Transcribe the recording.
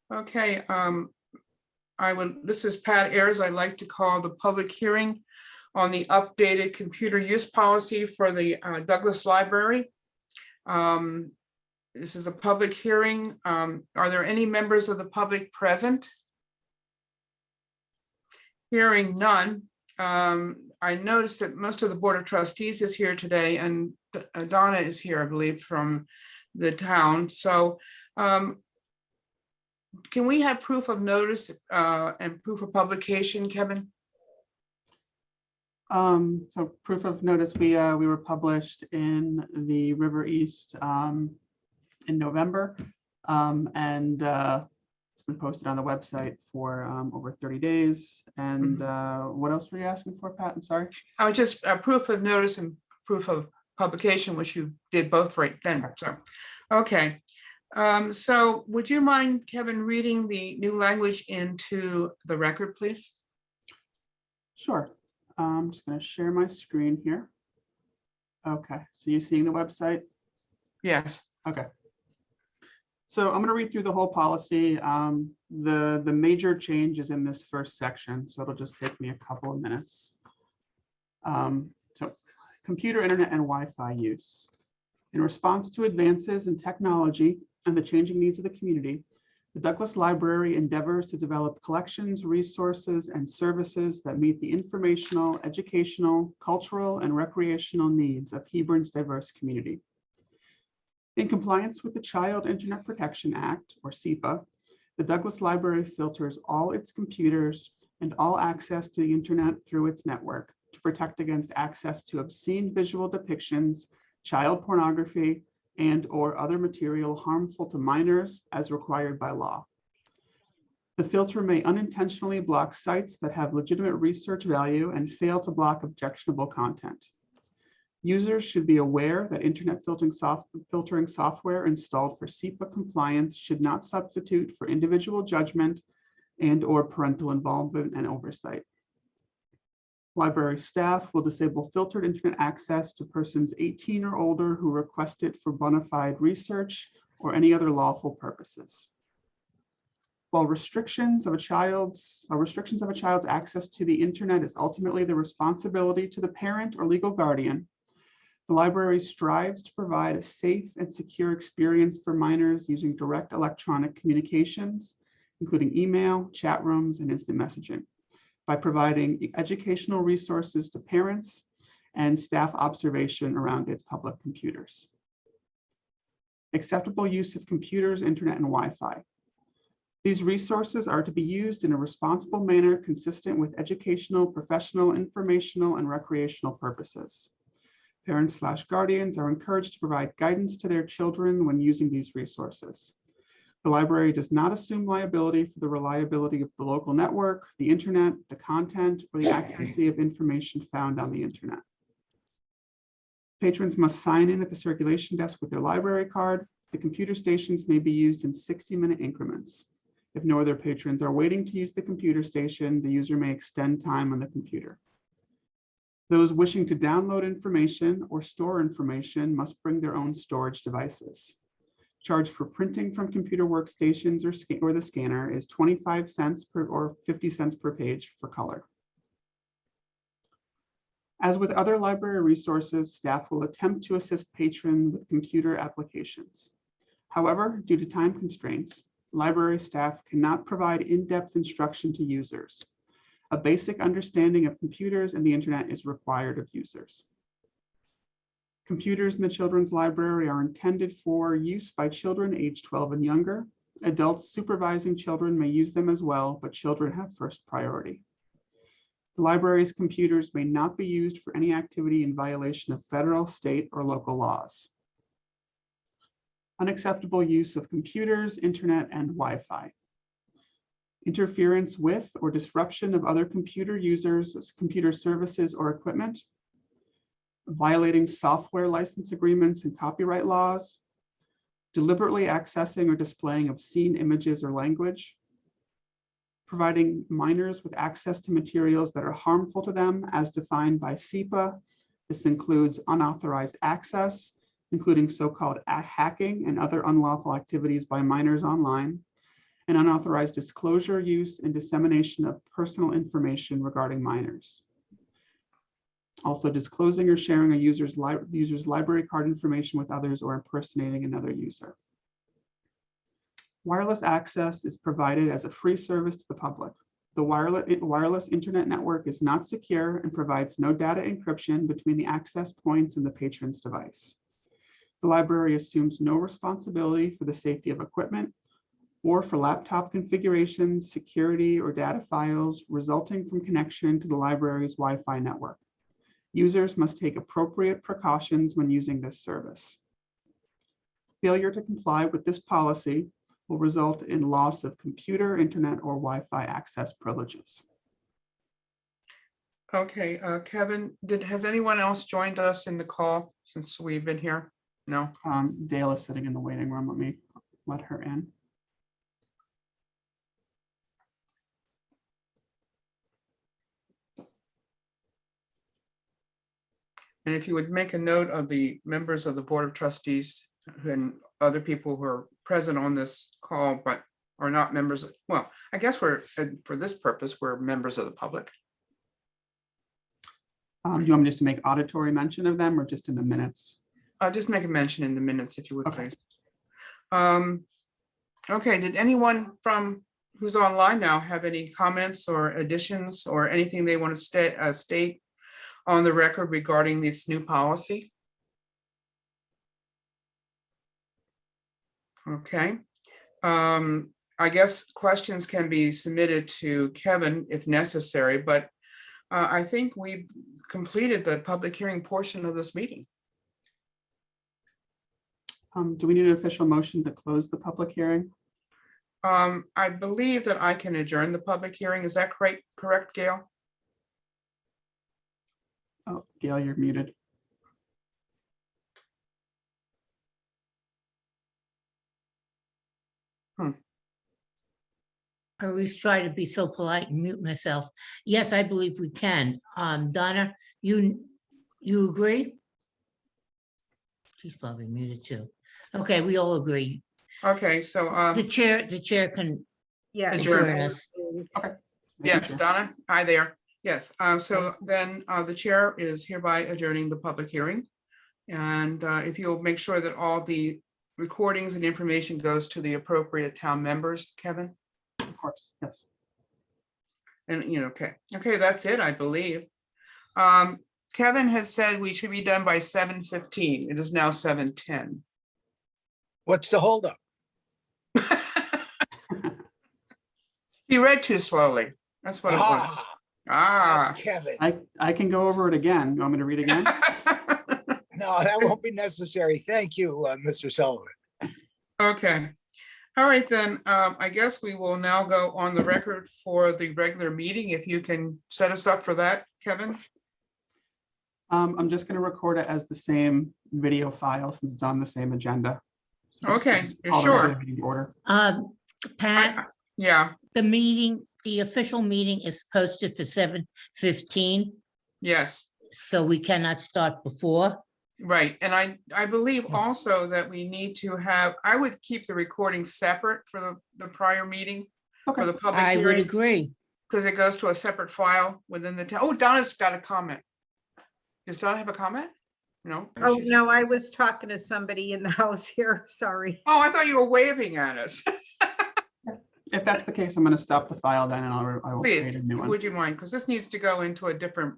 Okay, this is Pat Ayers. I'd like to call the public hearing on the updated computer use policy for the Douglas Library. This is a public hearing. Are there any members of the public present? Hearing none. I noticed that most of the Board of Trustees is here today, and Donna is here, I believe, from the town. So can we have proof of notice and proof of publication, Kevin? So proof of notice, we were published in the River East in November, and it's been posted on the website for over 30 days. And what else were you asking for, Pat? I'm sorry. I was just proof of notice and proof of publication, which you did both right then. So, okay. So would you mind, Kevin, reading the new language into the record, please? Sure. I'm just going to share my screen here. Okay, so you're seeing the website? Yes. Okay. So I'm going to read through the whole policy. The major change is in this first section, so it'll just take me a couple of minutes. So computer, internet, and Wi-Fi use. In response to advances in technology and the changing needs of the community, the Douglas Library endeavors to develop collections, resources, and services that meet the informational, educational, cultural, and recreational needs of Hebron's diverse community. In compliance with the Child Internet Protection Act, or CIPA, the Douglas Library filters all its computers and all access to the internet through its network to protect against access to obscene visual depictions, child pornography, and/or other material harmful to minors as required by law. The filter may unintentionally block sites that have legitimate research value and fail to block objectionable content. Users should be aware that internet filtering software installed for CIPA compliance should not substitute for individual judgment and/or parental involvement and oversight. Library staff will disable filtered internet access to persons 18 or older who request it for bona fide research or any other lawful purposes. While restrictions of a child's access to the internet is ultimately the responsibility to the parent or legal guardian, the library strives to provide a safe and secure experience for minors using direct electronic communications, including email, chat rooms, and instant messaging, by providing educational resources to parents and staff observation around its public computers. Acceptable use of computers, internet, and Wi-Fi. These resources are to be used in a responsible manner consistent with educational, professional, informational, and recreational purposes. Parents/guardians are encouraged to provide guidance to their children when using these resources. The library does not assume liability for the reliability of the local network, the internet, the content, or the accuracy of information found on the internet. Patrons must sign in at the circulation desk with their library card. The computer stations may be used in 60-minute increments. If no other patrons are waiting to use the computer station, the user may extend time on the computer. Those wishing to download information or store information must bring their own storage devices. Charge for printing from computer workstations or the scanner is 25 cents or 50 cents per page for color. As with other library resources, staff will attempt to assist patrons with computer applications. However, due to time constraints, library staff cannot provide in-depth instruction to users. A basic understanding of computers and the internet is required of users. Computers in the children's library are intended for use by children aged 12 and younger. Adults supervising children may use them as well, but children have first priority. The library's computers may not be used for any activity in violation of federal, state, or local laws. Unacceptable use of computers, internet, and Wi-Fi. Interference with or disruption of other computer users' computer services or equipment. Violating software license agreements and copyright laws. Deliberately accessing or displaying obscene images or language. Providing minors with access to materials that are harmful to them as defined by CIPA. This includes unauthorized access, including so-called hacking and other unlawful activities by minors online, and unauthorized disclosure, use, and dissemination of personal information regarding minors. Also, disclosing or sharing a user's library card information with others or impersonating another user. Wireless access is provided as a free service to the public. The wireless internet network is not secure and provides no data encryption between the access points and the patron's device. The library assumes no responsibility for the safety of equipment or for laptop configurations, security, or data files resulting from connection to the library's Wi-Fi network. Users must take appropriate precautions when using this service. Failure to comply with this policy will result in loss of computer, internet, or Wi-Fi access privileges. Okay, Kevin, has anyone else joined us in the call since we've been here? No? Dale is sitting in the waiting room. Let me let her in. And if you would make a note of the members of the Board of Trustees and other people who are present on this call, but are not members, well, I guess for this purpose, we're members of the public. Do you want me just to make auditory mention of them or just in the minutes? I'll just make a mention in the minutes if you would, Okay. please. Okay, did anyone from who's online now have any comments or additions or anything they want to state on the record regarding this new policy? Okay. I guess questions can be submitted to Kevin if necessary, but I think we've completed the public hearing portion of this meeting. Do we need an official motion to close the public hearing? I believe that I can adjourn the public hearing. Is that correct, Gail? Oh, Gail, you're muted. I always try to be so polite and mute myself. Yes, I believe we can. Donna, you agree? She's probably muted too. Okay, we all agree. Okay, so The chair can Yeah. Adjourn. adjourn us. Okay. yes, Donna, hi there. Yes, so then the chair is hereby adjourning the public hearing. And if you'll make sure that all the recordings and information goes to the appropriate town members, Kevin. Of course, yes. And, okay, that's it, I believe. Kevin has said we should be done by 7:15. It is now 7:10. What's the holdup? He read too slowly. That's what it was. Kevin. I can go over it again. You want me to read again? No, that won't be necessary. Thank you, Mr. Sullivan. Okay. All right, then, I guess we will now go on the record for the regular meeting. If you can set us up for that, Kevin. I'm just going to record it as the same video file since it's on the same agenda. So Okay, just you're call the sure? regular meeting order. Pat, Yeah, the official meeting is posted for 7:15, yes, so we cannot start before. right. And I believe also that we need to have, I would keep the recording separate for the prior meeting, for the public I would hearing, agree. because it goes to a separate file within the town. Oh, Donna's got a comment. Does Donna have a comment? No? Oh, no, I was talking to somebody in the house here. Sorry. Oh, I thought you were waving at us. If that's the case, I'm going to stop the file then and I will create Please, a new one. would you mind? Because this needs to go into a different